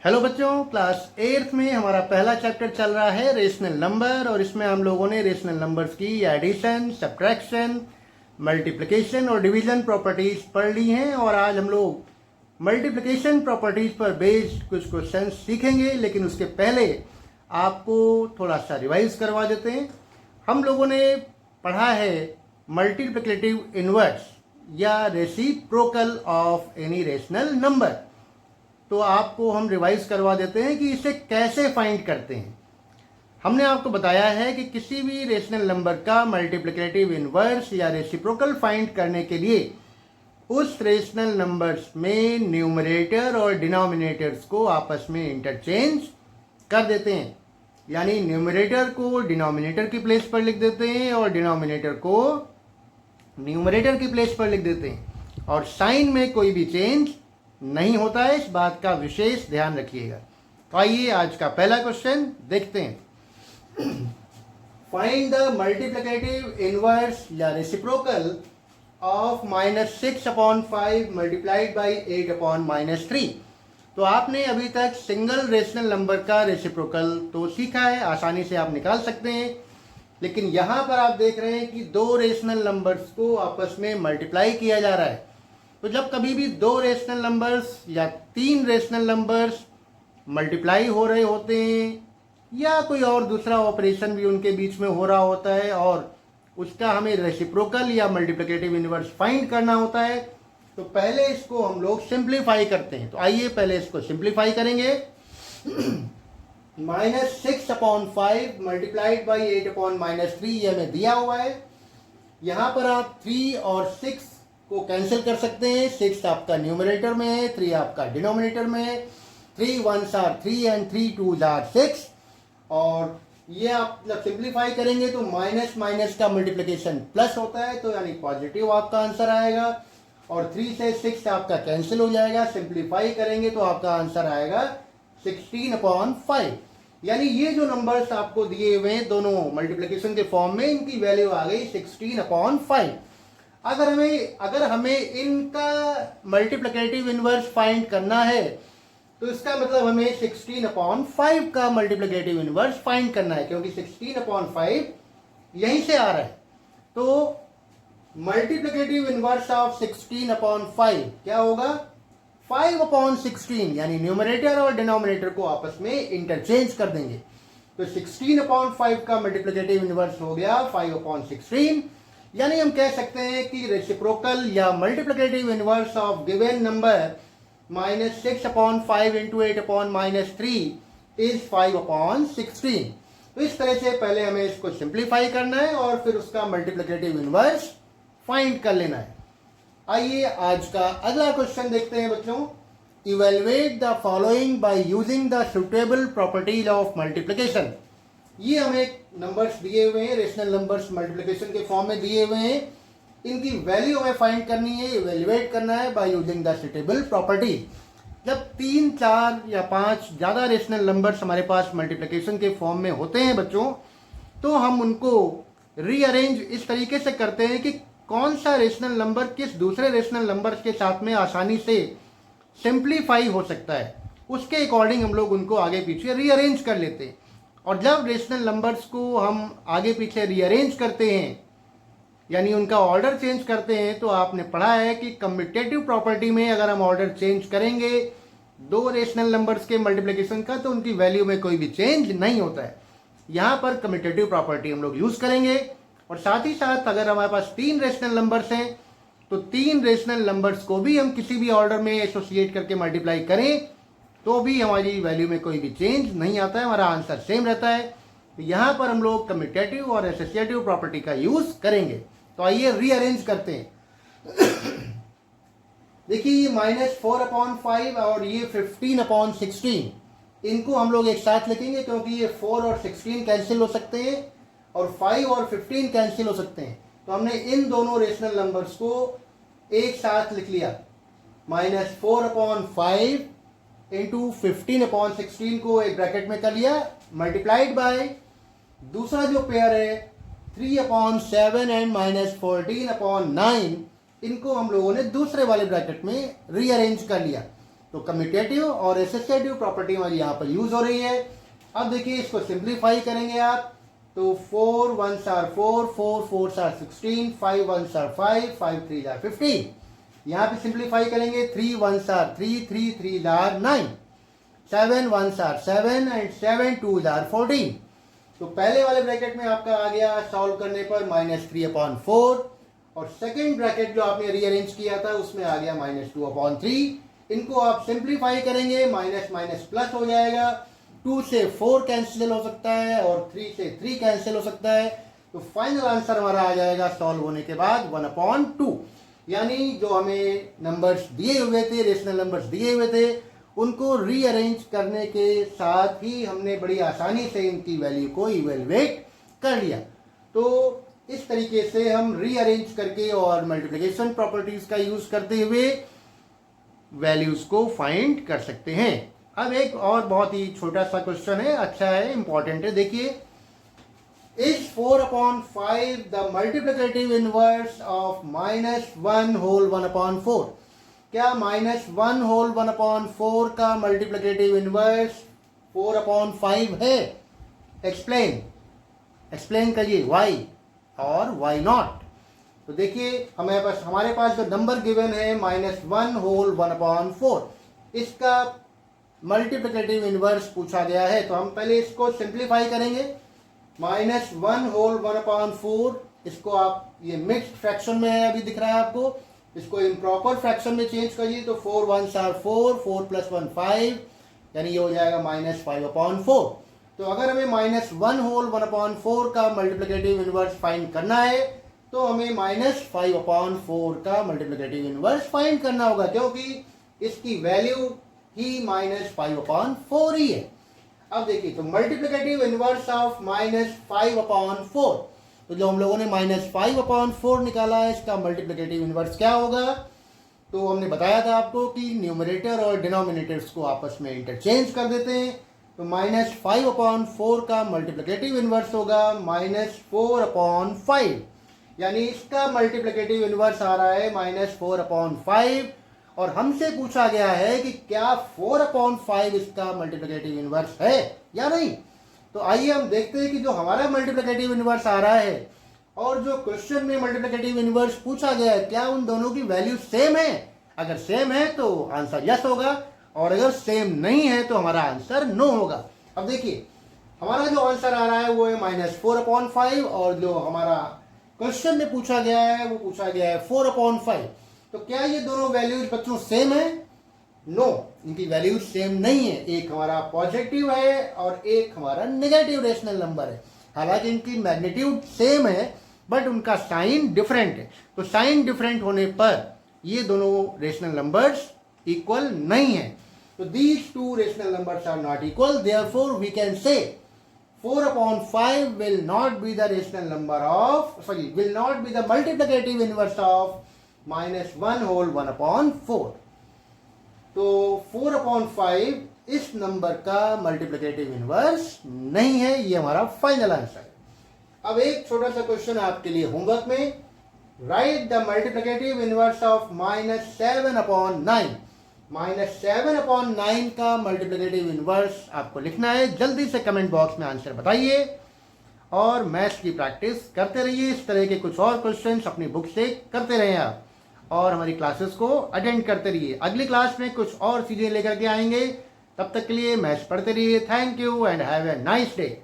Hello बच्चों, class 8th में हमारा पहला चैप्टर चल रहा है रेशनल नंबर। और इसमें हम लोगों ने रेशनल नंबर्स की एडिशन, सब्ट्रैक्शन, मल्टीप्लिकेशन और डिवीजन प्रॉपर्टीज पढ़ ली हैं। और आज हम लोग मल्टीप्लिकेशन प्रॉपर्टीज पर बेस्ड कुछ क्वेश्चन सीखेंगे, लेकिन उसके पहले आपको थोड़ा सा रिवाइज करवा देते हैं। हम लोगों ने पढ़ा है मल्टीप्लिकेटिव इनवर्स या reciprocal of any rational number. तो आपको हम रिवाइज करवा देते हैं कि इसे कैसे फाइंड करते हैं। हमने आपको बताया है कि किसी भी रेशनल नंबर का मल्टीप्लिकेटिव इनवर्स या रेसिप्रोकल फाइंड करने के लिए उस रेशनल नंबर्स में न्यूमरेटर और डिनोमिनेटर्स को आपस में इंटरचेंज कर देते हैं। यानी न्यूमरेटर को डिनोमिनेटर की प्लेस पर लिख देते हैं और डिनोमिनेटर को न्यूमरेटर की प्लेस पर लिख देते हैं, और साइन में कोई भी चेंज नहीं होता है। इस बात का विशेष ध्यान रखिएगा। तो आइए आज का पहला क्वेश्चन देखते हैं। फाइंड द मल्टीप्लिकेटिव इनवर्स या रेसिप्रोकल ऑफ -6/5 मल्टीप्लाइड बाई 8/-3। तो आपने अभी तक सिंगल रेशनल नंबर का रेसिप्रोकल तो सीखा है, आसानी से आप निकाल सकते हैं। लेकिन यहां पर आप देख रहे हैं कि दो रेशनल नंबर्स को आपस में मल्टीप्लाई किया जा रहा है। तो जब कभी भी दो रेशनल नंबर्स या तीन रेशनल नंबर्स मल्टीप्लाई हो रहे होते हैं या कोई और दूसरा ऑपरेशन भी उनके बीच में हो रहा होता है और उसका हमें रेसिप्रोकल या मल्टीप्लिकेटिव इनवर्स फाइंड करना होता है, तो पहले इसको हम लोग सिंप्लीफाई करते हैं। तो आइए पहले इसको सिंप्लीफाई करेंगे। -6/5 मल्टीप्लाइड बाई 8/-3 ये हमें दिया हुआ है। यहां पर आप 3 और 6 को कैंसिल कर सकते हैं। 6 आपका न्यूमरेटर में है, 3 आपका डिनोमिनेटर में है। 3 1s are 3 and 3 2s are 6। और ये आप जब सिंप्लीफाई करेंगे तो माइनस माइनस का मल्टीप्लिकेशन प्लस होता है, तो यानी पॉजिटिव आपका आंसर आएगा। और 3 से 6 आपका कैंसिल हो जाएगा। सिंप्लीफाई करेंगे तो आपका आंसर आएगा 16/5। यानी ये जो नंबर्स आपको दिए हुए हैं दोनों मल्टीप्लिकेशन के फॉर्म में, इनकी वैल्यू आ गई 16/5। अगर हमें इनका मल्टीप्लिकेटिव इनवर्स फाइंड करना है तो इसका मतलब हमें 16/5 का मल्टीप्लिकेटिव इनवर्स फाइंड करना है, क्योंकि 16/5 यहीं से आ रहा है। तो मल्टीप्लिकेटिव इनवर्स ऑफ 16/5 क्या होगा? 5/16। यानी न्यूमरेटर और डिनोमिनेटर को आपस में इंटरचेंज कर देंगे। तो 16/5 का मल्टीप्लिकेटिव इनवर्स हो गया 5/16। यानी हम कह सकते हैं कि रेसिप्रोकल या multiplicative inverse of given number -6/5 × 8/-3 is 5/16। तो इस तरह से पहले हमें इसको सिंप्लीफाई करना है और फिर उसका मल्टीप्लिकेटिव इनवर्स फाइंड कर लेना है। आइए आज का अगला क्वेश्चन देखते हैं बच्चों। Evaluate the following by using the suitable properties of multiplication. ये हमें नंबर्स दिए हुए हैं, रेशनल नंबर्स मल्टीप्लिकेशन के फॉर्म में दिए हुए हैं। इनकी वैल्यू हमें फाइंड करनी है, इवेल्युएट करना है by using the suitable property. जब 3, 4 या 5 ज़्यादा रेशनल नंबर्स हमारे पास मल्टीप्लिकेशन के फॉर्म में होते हैं बच्चों, तो हम उनको रीअरेंज इस तरीके से करते हैं कि कौन सा रेशनल नंबर किस दूसरे रेशनल नंबर के साथ में आसानी से सिंप्लीफाई हो सकता है, उसके अकॉर्डिंग हम लोग उनको आगे पीछे रीअरेंज कर लेते हैं। और जब रेशनल नंबर्स को हम आगे पीछे रीअरेंज करते हैं, यानी उनका ऑर्डर चेंज करते हैं, तो आपने पढ़ा है कि कम्यूटेटिव प्रॉपर्टी में अगर हम ऑर्डर चेंज करेंगे दो रेशनल नंबर्स के मल्टीप्लिकेशन का, तो उनकी वैल्यू में कोई भी चेंज नहीं होता है। यहाँ पर कम्यूटेटिव प्रॉपर्टी हम लोग यूज करेंगे। और साथ ही साथ अगर हमारे पास 3 रेशनल नंबर्स हैं तो 3 रेशनल नंबर्स को भी हम किसी भी ऑर्डर में एसोसिएट करके मल्टीप्लाई करें तो भी हमारी वैल्यू में कोई भी चेंज नहीं आता है, हमारा आंसर सेम रहता है। तो यहाँ पर हम लोग कम्यूटेटिव और एसोसिएटिव प्रॉपर्टी का यूज करेंगे। तो आइए रीअरेंज करते हैं। देखिए ये -4/5 और ये 15/16, इनको हम लोग एक साथ लिखेंगे क्योंकि ये 4 और 16 कैंसिल हो सकते हैं और 5 और 15 कैंसिल हो सकते हैं। तो हमने इन दोनों रेशनल नंबर्स को एक साथ लिख लिया। -4/5 × 15/16 को एक ब्रैकेट में कर लिया, मल्टीप्लाइड बाय दूसरा जो पेयर है 3/7 एंड -14/9, इनको हम लोगों ने दूसरे वाले ब्रैकेट में रीअरेंज कर लिया। तो कम्यूटेटिव और एसोसिएटिव प्रॉपर्टी हमारी यहाँ पर यूज हो रही है। अब देखिए इसको सिंप्लीफाई करेंगे आप, तो 4 1s are 4, 4 4s are 16, 5 1s are 5, 5 3s are 15। यहाँ पे सिंप्लीफाई करेंगे, 3 1s are 3, 3 3s are 9, 7 1s are 7 and 7 2s are 14। तो पहले वाले ब्रैकेट में आपका आ गया सॉल्व करने पर -3/4, और सेकेंड ब्रैकेट जो आपने रीअरेंज किया था उसमें आ गया -2/3। इनको आप सिंप्लीफाई करेंगे, माइनस माइनस प्लस हो जाएगा, 2 से 4 कैंसिल हो सकता है और 3 से 3 कैंसिल हो सकता है। तो फाइनल आंसर हमारा आ जाएगा सॉल्व होने के बाद 1/2। यानी जो हमें नंबर्स दिए हुए थे, रेशनल नंबर्स दिए हुए थे, उनको रीअरेंज करने के साथ ही हमने बड़ी आसानी से इनकी वैल्यू को इवेलुएट कर लिया। तो इस तरीके से हम रीअरेंज करके और मल्टीप्लिकेशन प्रॉपर्टीज का यूज करते हुए वैल्यूज को फाइंड कर सकते हैं। अब एक और बहुत ही छोटा सा क्वेश्चन है, अच्छा है, इंपॉर्टेंट है। देखिए, is 4/5 the multiplicative inverse of -1 whole 1/4? क्या -1 होल 1/4 का मल्टीप्लिकेटिव इनवर्स 4/5 है? एक्सप्लेन करिए, वाई और वाई नॉट। तो देखिए हमारे पास जो नंबर गिवन है -1 होल 1/4, इसका मल्टीप्लिकेटिव इनवर्स पूछा गया है। तो हम पहले इसको सिंप्लीफाई करेंगे, -1 होल 1/4, इसको आप, ये मिक्स्ड फ्रैक्शन में है, अभी दिख रहा है आपको, इसको इम्प्रॉपर फ्रैक्शन में चेंज करिए, तो 4 1s are 4, 4 + 1 5, यानी ये हो जाएगा -5/4। तो अगर हमें -1 होल 1/4 का मल्टीप्लिकेटिव इनवर्स फाइंड करना है तो हमें -5/4 का मल्टीप्लिकेटिव इनवर्स फाइंड करना होगा, क्योंकि इसकी वैल्यू ही -5/4 ही है। अब देखिए, तो मल्टीप्लिकेटिव इनवर्स ऑफ -5/4, तो जो हम लोगों ने -5/4 निकाला है, इसका मल्टीप्लिकेटिव इनवर्स क्या होगा? तो हमने बताया था आपको कि न्यूमरेटर और डिनोमिनेटर्स को आपस में इंटरचेंज कर देते हैं। तो -5/4 का मल्टीप्लिकेटिव इनवर्स होगा -4/5, यानी इसका मल्टीप्लिकेटिव इनवर्स आ रहा है -4/5, और हमसे पूछा गया है कि क्या 4/5 इसका मल्टीप्लिकेटिव इनवर्स है या नहीं। तो आइए हम देखते हैं कि जो हमारा मल्टीप्लिकेटिव इनवर्स आ रहा है और जो क्वेश्चन में मल्टीप्लिकेटिव इनवर्स पूछा गया है, क्या उन दोनों की वैल्यू सेम है? अगर सेम है तो आंसर यस होगा, और अगर सेम नहीं है तो हमारा आंसर नो होगा। अब देखिए, हमारा जो आंसर आ रहा है वो है -4/5, और जो हमारा क्वेश्चन में पूछा गया है वो पूछा गया है 4/5। तो क्या ये दोनों वैल्यूज बच्चों सेम है? नो, इनकी वैल्यूज सेम नहीं है। एक हमारा पॉजिटिव है और एक हमारा नेगेटिव रेशनल नंबर है। हालांकि इनकी मैग्नीट्यूड सेम है बट उनका साइन डिफरेंट है। तो साइन डिफरेंट होने पर ये दोनों रेशनल नंबर्स इक्वल नहीं है। तो these two rational numbers are not equal, therefore we can say 4/5 will not be the rational number of, will not be the multiplicative inverse of -1 whole 1/4। तो 4/5 इस number का मल्टीप्लिकेटिव इनवर्स नहीं है, ये हमारा फाइनल आंसर है। अब एक छोटा सा क्वेश्चन आपके लिए होमवर्क में, right the multiplicative inverse of -7/9। -7/9 का मल्टीप्लिकेटिव इनवर्स आपको लिखना है। जल्दी से कमेंट बॉक्स में आंसर बताइए और मैथ्स की प्रैक्टिस करते रहिए। इस तरह के कुछ और क्वेश्चंस अपनी बुक से करते रहें आप, और हमारी क्लासेस को अटेंड करते रहिए। अगली क्लास में कुछ और चीज़ें लेकर के आएंगे। तब तक के लिए मैथ्स पढ़ते रहिए। Thank you and have a nice day.